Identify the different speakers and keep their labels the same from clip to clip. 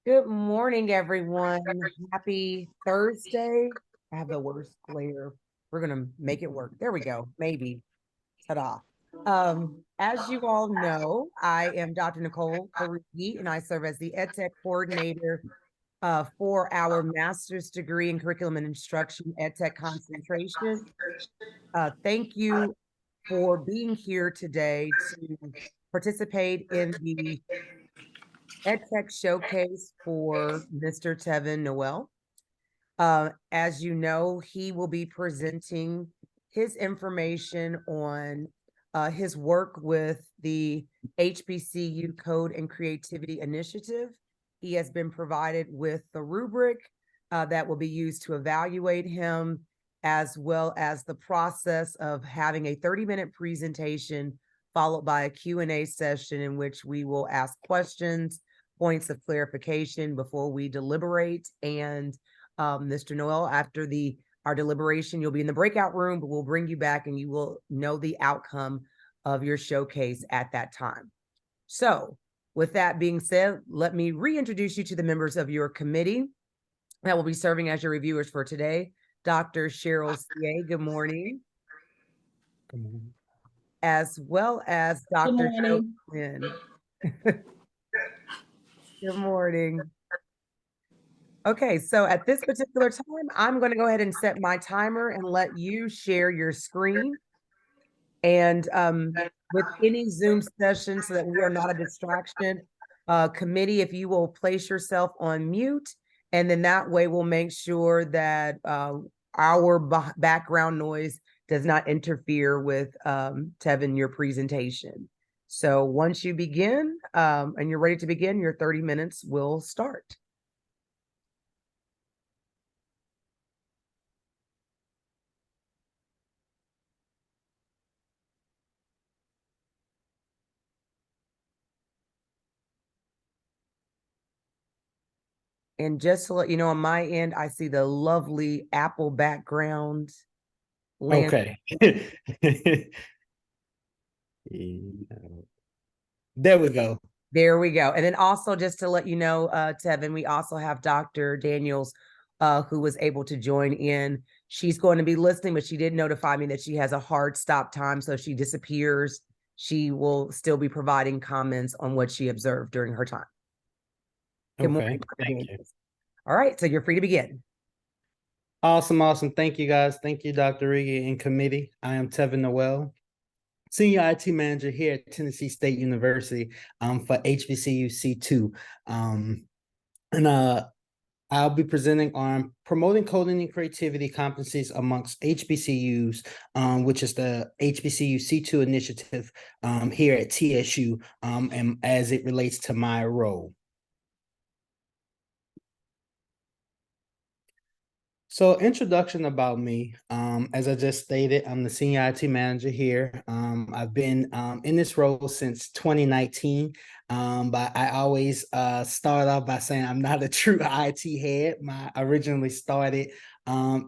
Speaker 1: Good morning, everyone. Happy Thursday. I have the worst glare. We're gonna make it work. There we go. Maybe. Ta-da. As you all know, I am Dr. Nicole Parigi, and I serve as the EdTech coordinator for our master's degree in curriculum and instruction EdTech concentration. Thank you for being here today to participate in the EdTech showcase for Mr. Tevin Noel. As you know, he will be presenting his information on his work with the HBCU Code and Creativity Initiative. He has been provided with the rubric that will be used to evaluate him, as well as the process of having a 30-minute presentation followed by a Q&A session in which we will ask questions, points of clarification before we deliberate. And Mr. Noel, after our deliberation, you'll be in the breakout room, but we'll bring you back and you will know the outcome of your showcase at that time. So with that being said, let me reintroduce you to the members of your committee that will be serving as your reviewers for today. Dr. Cheryl C.A., good morning.
Speaker 2: Good morning.
Speaker 1: As well as Dr. Lynn. Good morning. Okay, so at this particular time, I'm going to go ahead and set my timer and let you share your screen. And with any Zoom session, so that we are not a distraction, committee, if you will place yourself on mute, and then that way we'll make sure that our background noise does not interfere with Tevin, your presentation. So once you begin and you're ready to begin, your 30 minutes will start. And just to let you know, on my end, I see the lovely Apple background.
Speaker 2: Okay. There we go.
Speaker 1: There we go. And then also just to let you know, Tevin, we also have Dr. Daniels, who was able to join in. She's going to be listening, but she did notify me that she has a hard stop time. So if she disappears, she will still be providing comments on what she observed during her time. Good morning.
Speaker 2: Thank you.
Speaker 1: All right, so you're free to begin.
Speaker 2: Awesome. Thank you, guys. Thank you, Dr. Rigi and committee. I am Tevin Noel, Senior IT Manager here at Tennessee State University for HBCU C2. I'll be presenting on promoting coding and creativity competencies amongst HBCUs, which is the HBCU C2 initiative here at TSU, and as it relates to my role. So introduction about me, as I just stated, I'm the Senior IT Manager here. I've been in this role since 2019, but I always start off by saying I'm not a true IT head. I originally started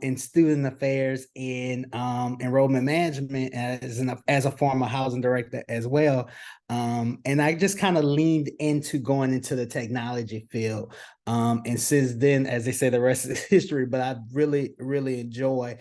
Speaker 2: in student affairs in enrollment management as a former housing director as well. And I just kind of leaned into going into the technology field. And since then, as they say, the rest is history, but I really enjoy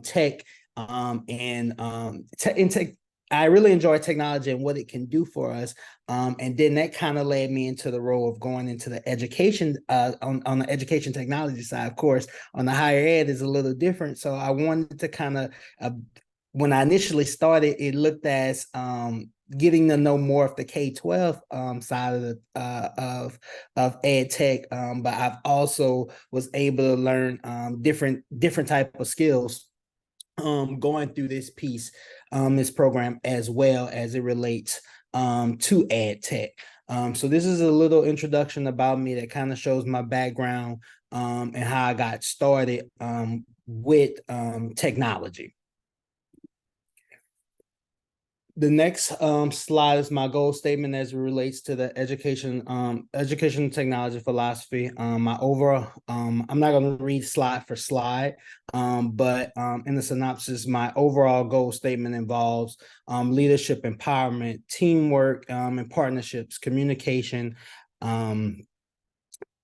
Speaker 2: tech tech. I really enjoy technology and what it can do for us. And then that kind of led me into the role of going into the education on the education technology side. Of course, on the higher ed is a little different. So I wanted to kind of, when I initially started, it looked as getting to know more of the K-12 side of the of ed tech, but I've also was able to learn different type of skills going through this this program, as well as it relates to ed tech. So this is a little introduction about me that kind of shows my background and how I got started with technology. The next slide is my goal statement as it relates to the education technology philosophy. My overall, I'm not going to read slide for slide, but in the synopsis, my overall goal statement involves leadership, empowerment, teamwork, and partnerships, communication,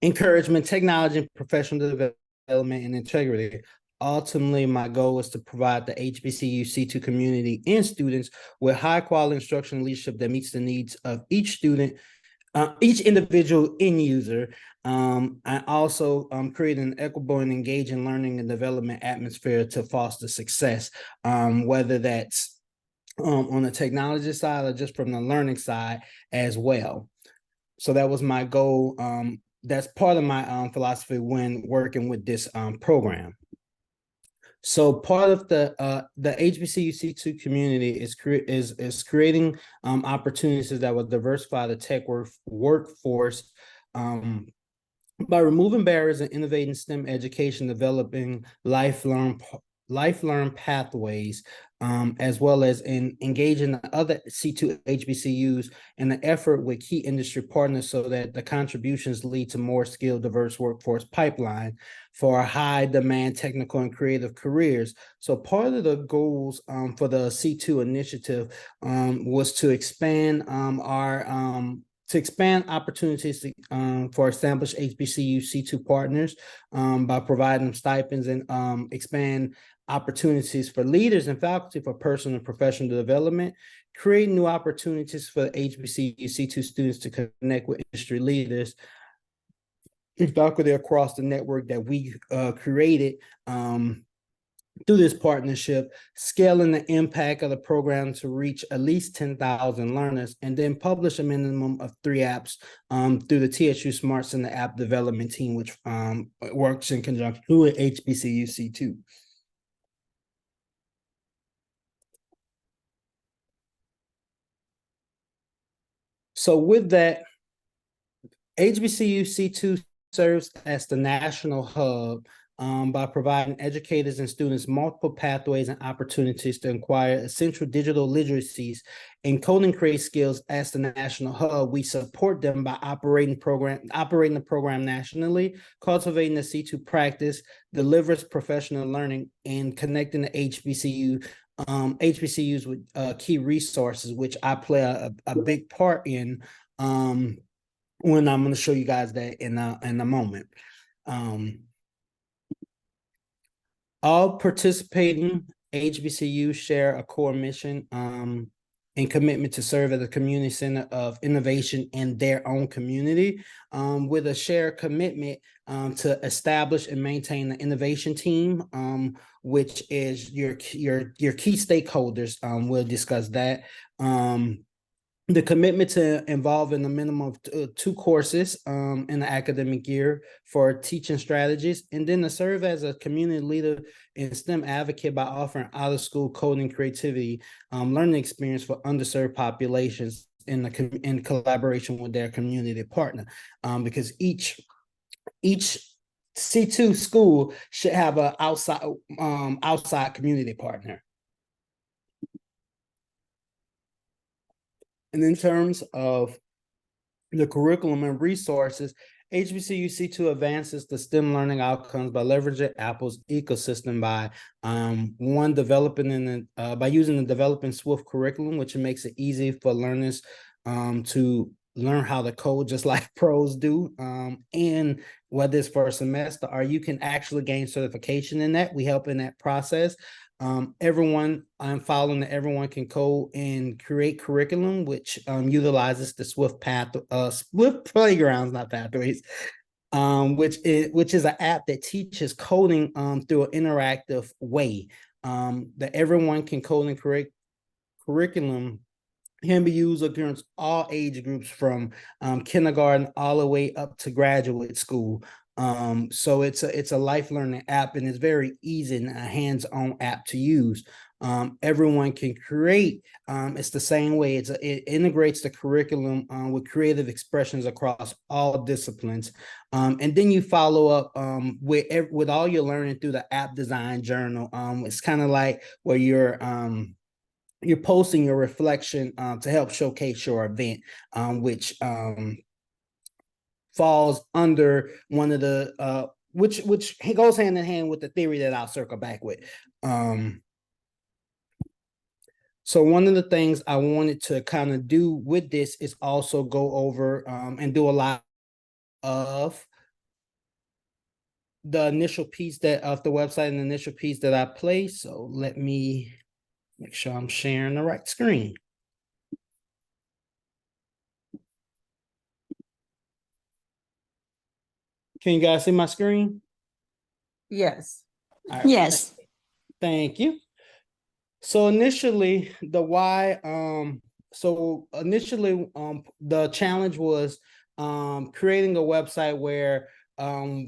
Speaker 2: encouragement, technology, and professional development and integrity. Ultimately, my goal is to provide the HBCU C2 community and students with high quality instruction and leadership that meets the needs of each student, each individual end user. I also create an equitable and engaging learning and development atmosphere to foster success, whether that's on the technology side or just from the learning side as well. So that was my goal. That's part of my philosophy when working with this program. So part of the HBCU C2 community is creating opportunities that will diversify the tech workforce, by removing barriers and innovating STEM education, developing lifelong pathways, as well as in engaging the other C2 HBCUs in the effort with key industry partners so that the contributions lead to more skilled, diverse workforce pipeline for high demand technical and creative careers. So part of the goals for the C2 initiative was to expand opportunities for established HBCU C2 partners by providing them stipends and expand opportunities for leaders and faculty for personal and professional development, create new opportunities for HBCU C2 students to connect with industry leaders and faculty across the network that we created through this partnership, scaling the impact of the program to reach at least 10,000 learners, and then publish a minimum of 3 apps through the TSU Smart Center app development team, which works in conjunction with HBCU C2. So with that, HBCU C2 serves as the national hub by providing educators and students multiple pathways and opportunities to acquire essential digital literacies and coding create skills. As the national hub, we support them by operating the program nationally, cultivating the C2 practice, delivers professional learning, and connecting the HBCUs with key resources, which I play a big part in. When I'm going to show you guys that in a moment. All participating HBCUs share a core mission and commitment to serve as a community center of innovation in their own community, with a shared commitment to establish and maintain the innovation team, which is your key stakeholders. We'll discuss that. The commitment to involve in a minimum of 2 courses in the academic year for teaching strategies, and then to serve as a community leader and STEM advocate by offering out-of-school coding creativity learning experience for underserved populations in collaboration with their community partner, because each C2 school should have an outside community partner. And in terms of the curriculum and resources, HBCU C2 advances the STEM learning outcomes by leveraging Apple's ecosystem by by using the developing Swift curriculum, which makes it easy for learners to learn how to code just like pros do, and whether it's for a semester or you can actually gain certification in that, we help in that process. I'm following that everyone can code and create curriculum, which utilizes the Swift Playgrounds, not pathways, which is an app that teaches coding through an interactive way, that everyone can code and create curriculum can be used against all age groups from kindergarten all the way up to graduate school. So it's a life learning app, and it's very easy and a hands-on app to use. Everyone can create. It's the same way. It integrates the curriculum with creative expressions across all disciplines, and then you follow up with all your learning through the app design journal. It's kind of like where you're posting your reflection to help showcase your event, which falls under one of the which goes hand in hand with the theory that I'll circle back with. So one of the things I wanted to kind of do with this is also go over and do a lot of the initial piece that of the website and the initial piece that I placed. So let me make sure I'm sharing the right screen. Can you guys see my screen?
Speaker 1: Yes.
Speaker 2: All right.
Speaker 3: Yes.
Speaker 2: Thank you. So initially, the why, the challenge was creating a website where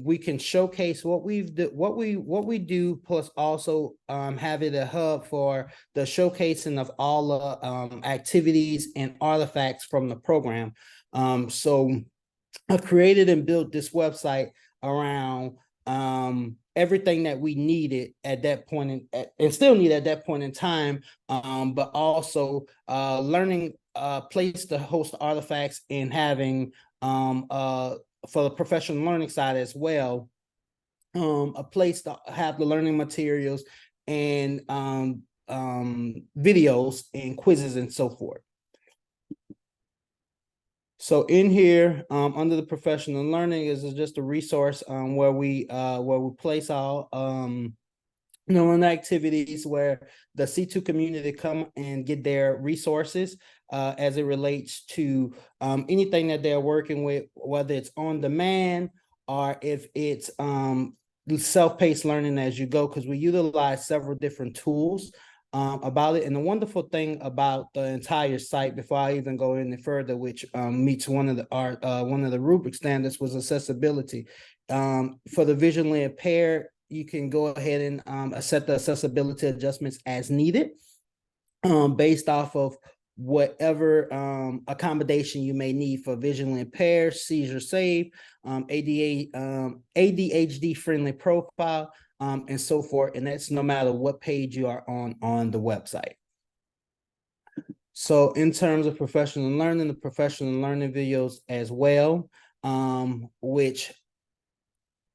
Speaker 2: we can showcase what what we do, plus also have it a hub for the showcasing of all the activities and artifacts from the program. So I created and built this website around everything that we needed at that point and still need at that point in time, but also learning place to host artifacts and having for the professional learning side as well, a place to have the learning materials and videos and quizzes and so forth. So in here, under the professional learning is just a resource where we place all learning activities where the C2 community come and get their resources as it relates to anything that they're working with, whether it's on demand or if it's self-paced learning as you go, because we utilize several different tools about it. And the wonderful thing about the entire site, before I even go any further, which meets one of the rubric standards, was accessibility. For the visually impaired, you can go ahead and set the accessibility adjustments as needed, based off of whatever accommodation you may need for visually impaired, seizure safe, ADHD friendly profile, and so forth. And that's no matter what page you are on the website. So in terms of professional learning, the professional learning videos as well, which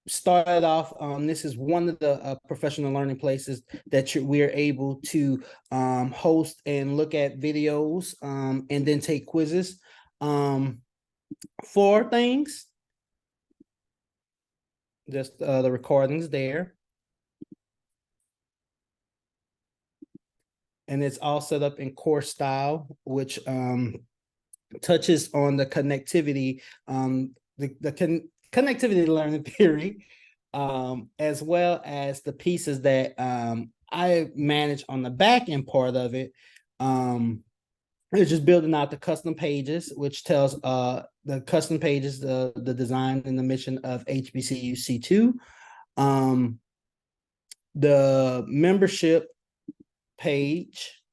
Speaker 2: started off, this is one of the professional learning places that we're able to host and look at videos and then take quizzes for things. Just the recordings there. And it's all set up in course style, which touches on the connectivity, connectivity learning theory, as well as the pieces that I manage on the back end part of it. It's just building out the custom pages, which tells the custom pages, the design and the mission of HBCU C2. The membership page,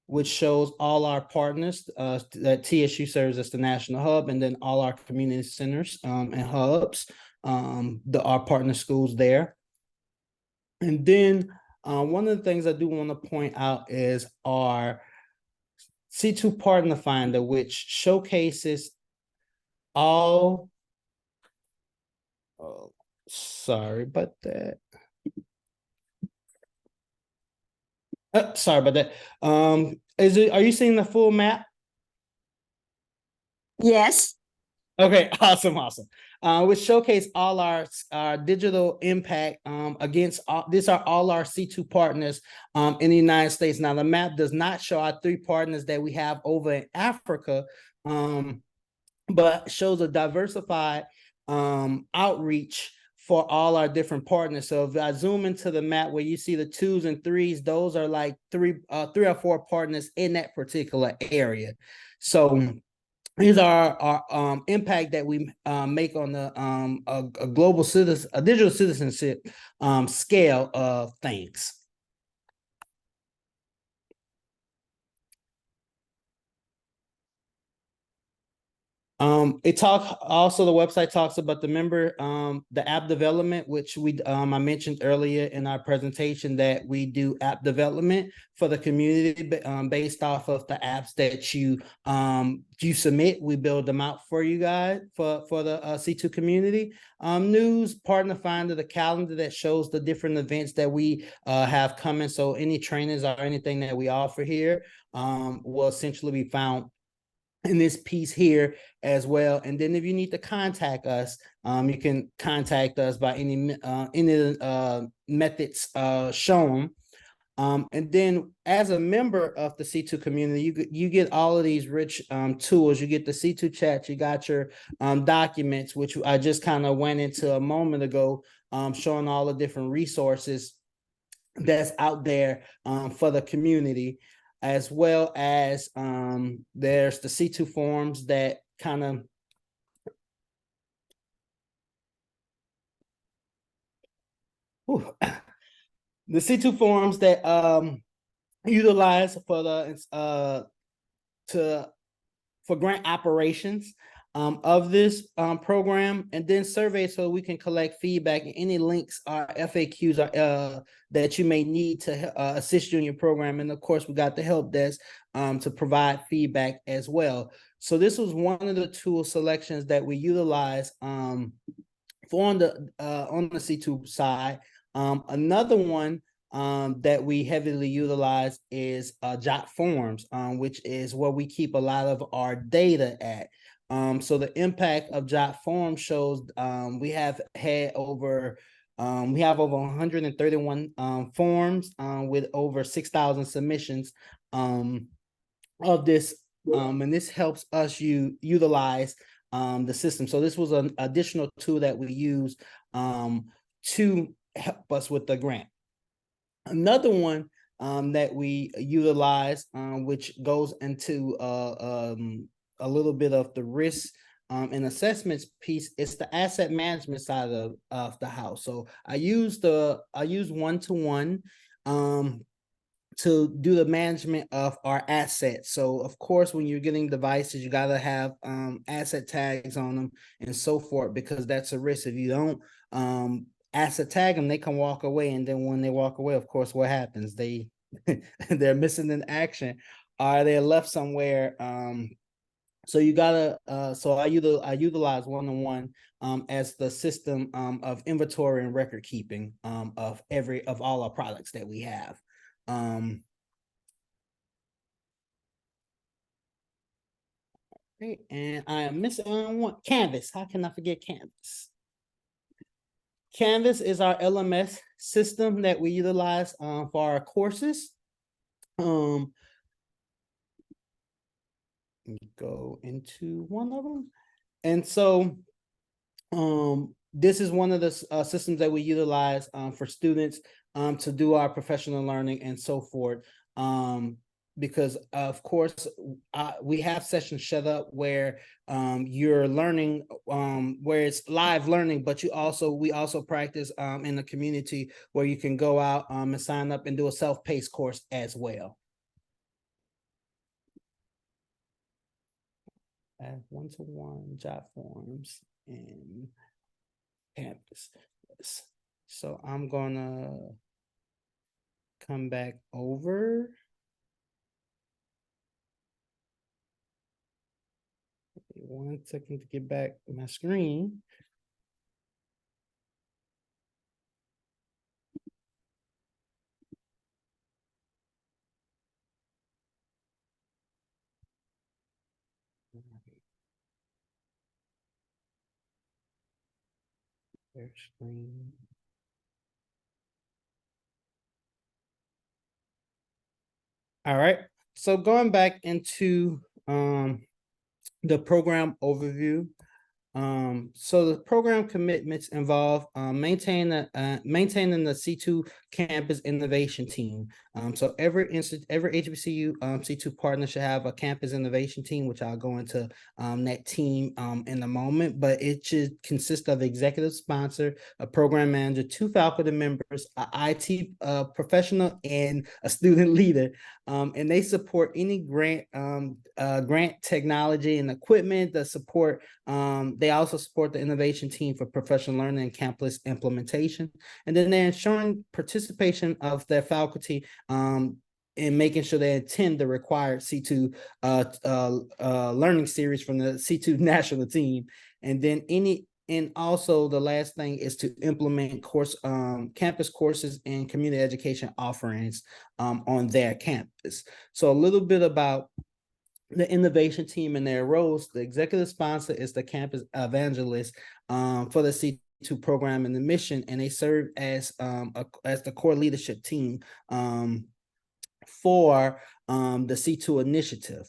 Speaker 2: which shows all our partners that TSU serves as the national hub, and then all our community centers and hubs, our partner schools there. And then one of the things I do want to point out is our C2 Partner Finder, which showcases all, sorry about that. Sorry about that. Are you seeing the full map?
Speaker 3: Yes.
Speaker 2: Okay, awesome. Which showcase all our digital impact against these are all our C2 partners in the United States. Now, the map does not show our 3 partners that we have over in Africa, but shows a diversified outreach for all our different partners. So if I zoom into the map where you see the 2s and 3s, those are like 3 or 4 partners in that particular area. So these are our impact that we make on the a global citizen, a digital citizenship scale of things. The website talks about the app development, which I mentioned earlier in our presentation, that we do app development for the community based off of the apps that you submit. We build them out for you guys for the C2 community. News, partner finder, the calendar that shows the different events that we have coming. So any trainings or anything that we offer here will essentially be found in this piece here as well. And then if you need to contact us, you can contact us by any methods shown. And then as a member of the C2 community, you get all of these rich tools. You get the C2 chat, you got your documents, which I just kind of went into a moment ago, showing all the different resources that's out there for the community, as well as there's the C2 forums that kind of the C2 forums that utilize for the for grant operations of this program, and then surveys so we can collect feedback and any links or FAQs that you may need to assist you in your program. And of course, we got the help desk to provide feedback as well. So this was one of the tool selections that we utilize for on the C2 side. Another one that we heavily utilize is Jot Forms, which is where we keep a lot of our data at. So the impact of Jot Forms shows we have over 131 forms with over 6,000 submissions of this, and this helps us utilize the system. So this was an additional tool that we use to help us with the grant. Another one that we utilize, which goes into a little bit of the risk and assessments piece, is the asset management side of the house. So I use one-to-one to do the management of our assets. So of course, when you're getting devices, you got to have asset tags on them and so forth, because that's a risk. If you don't asset tag them, they can walk away, and then when they walk away, of course, what happens? They're missing in action, or they're left somewhere. So you gotta so I utilize one-on-one as the system of inventory and record keeping of all our products that we have. And I am missing one, Canvas. How can I forget Canvas? Canvas is our LMS system that we utilize for our courses. Let me go into one of them. And so this is one of the systems that we utilize for students to do our professional learning and so forth. Because of course we have sessions set up where you're learning, where it's live learning, but we also practice in the community where you can go out and sign up and do a self-paced course as well. I have one-to-one Jot Forms and Canvas. So I'm gonna come back over. 1 second to get back my screen. Their screen. All right. So going back into the program overview. So the program commitments involve maintaining the C2 campus innovation team. So every HBCU C2 partner should have a campus innovation team, which I'll go into that team in a moment, but it should consist of executive sponsor, a program manager, 2 faculty members, an IT professional, and a student leader. And they support any grant technology and equipment that support. They also support the innovation team for professional learning and campus implementation. And then they're ensuring participation of their faculty in making sure they attend the required C2 learning series from the C2 national team. And then also the last thing is to implement campus courses and community education offerings on their campus. So a little bit about the innovation team and their roles. The executive sponsor is the campus evangelist for the C2 program and the mission, and they serve as the core leadership team for the C2 initiative.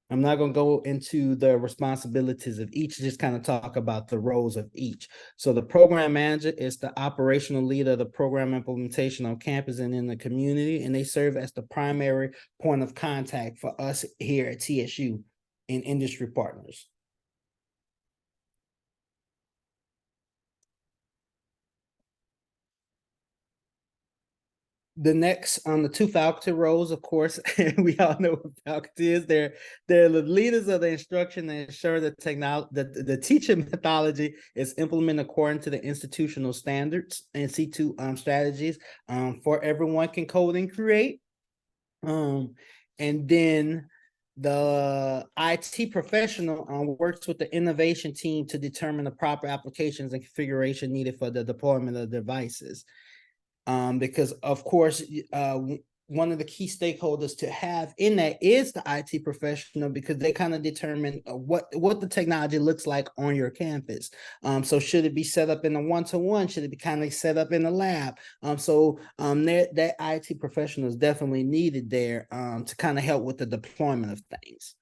Speaker 2: I'm not going to go into the responsibilities of each, just kind of talk about the roles of each. So the program manager is the operational leader of the program implementation on campus and in the community, and they serve as the primary point of contact for us here at TSU and industry partners. The next on the two faculty roles, of course, we all know what faculty is. They're the leaders of the instruction and ensure the technology, the teaching methodology is implemented according to the institutional standards and C2 strategies for everyone can code and create. And then the IT professional works with the innovation team to determine the proper applications and configuration needed for the deployment of devices. Because of course, one of the key stakeholders to have in that is the IT professional, because they kind of determine what the technology looks like on your campus. So should it be set up in a one-to-one? Should it be kind of set up in a lab? That IT professional is definitely needed there to kind of help with the deployment of things.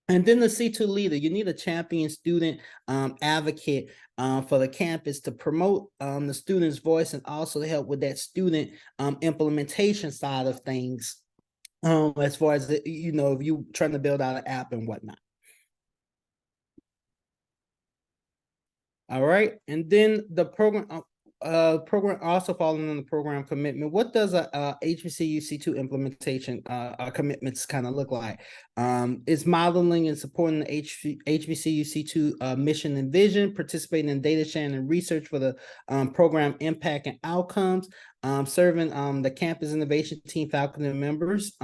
Speaker 2: And then the C2 leader, you need a champion student advocate for the campus to promote the student's voice and also to help with that student implementation side of things, as far as, if you trying to build out an app and whatnot. All right. And then the program also falling on the program commitment. What does a HBCU C2 implementation commitments kind of look like? It's modeling and supporting the HBCU C2 mission and vision, participating in data sharing and research for the program impact and outcomes, serving the campus innovation team faculty members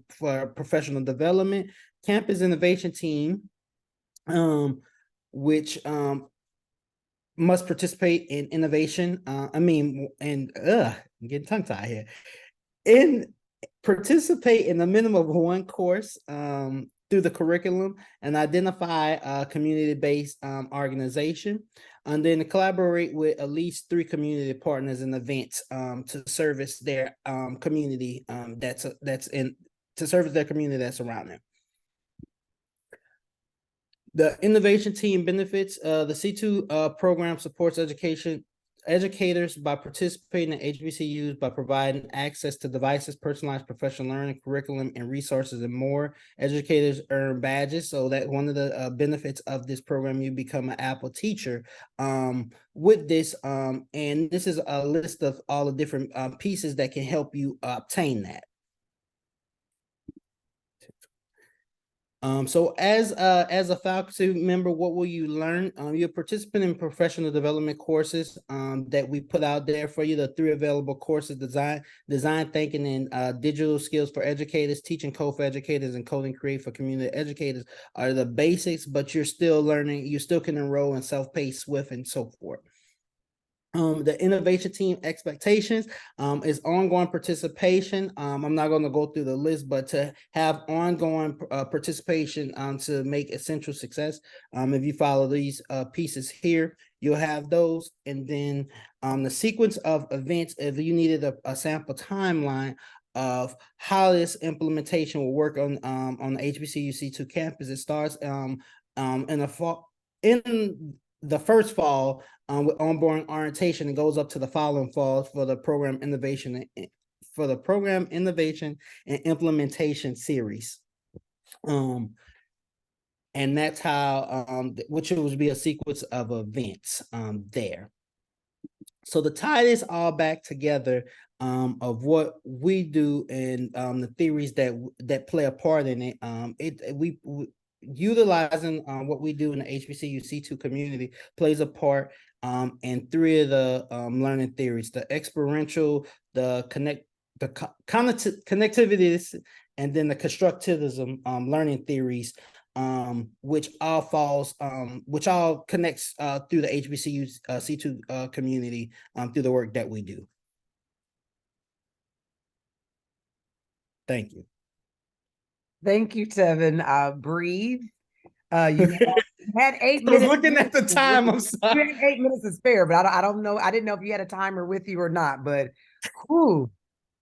Speaker 2: for professional development, campus innovation team, which must participate in innovation. I'm getting tongue tied here. Participate in a minimum of one course through the curriculum and identify a community-based organization, and then collaborate with at least 3 community partners and events to service their community to service their community that's around them. The innovation team benefits. The C2 program supports educators by participating in HBCUs by providing access to devices, personalized professional learning, curriculum, and resources, and more. Educators earn badges, so that one of the benefits of this program, you become an Apple teacher with this. And this is a list of all the different pieces that can help you obtain that. So as a faculty member, what will you learn? You're participating in professional development courses that we put out there for you. The 3 available courses: design thinking and digital skills for educators, teaching code for educators, and coding create for community educators are the basics, but you're still learning. You still can enroll in self-paced, Swift, and so forth. The innovation team expectations is ongoing participation. I'm not going to go through the list, but to have ongoing participation to make essential success. If you follow these pieces here, you'll have those. And then the sequence of events, if you needed a sample timeline of how this implementation will work on the HBCU C2 campus, it starts in the first fall with onboarding orientation, and goes up to the following fall for the program innovation and implementation series. And that's how which would be a sequence of events there. So to tie this all back together of what we do and the theories that play a part in it, we utilizing what we do in the HBCU C2 community plays a part in 3 of the learning theories: the experiential, the connectivities, and then the constructivism learning theories, which all connects through the HBCU C2 community through the work that we do. Thank you.
Speaker 1: Thank you, Tevin. Breathe. You had eight
Speaker 2: I was
Speaker 1: minutes.
Speaker 2: looking at the time. I'm
Speaker 1: You
Speaker 2: sorry.
Speaker 1: had 8 minutes to spare, but I don't know. I didn't know if you had a timer with you or not, but whew,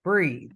Speaker 1: breathe.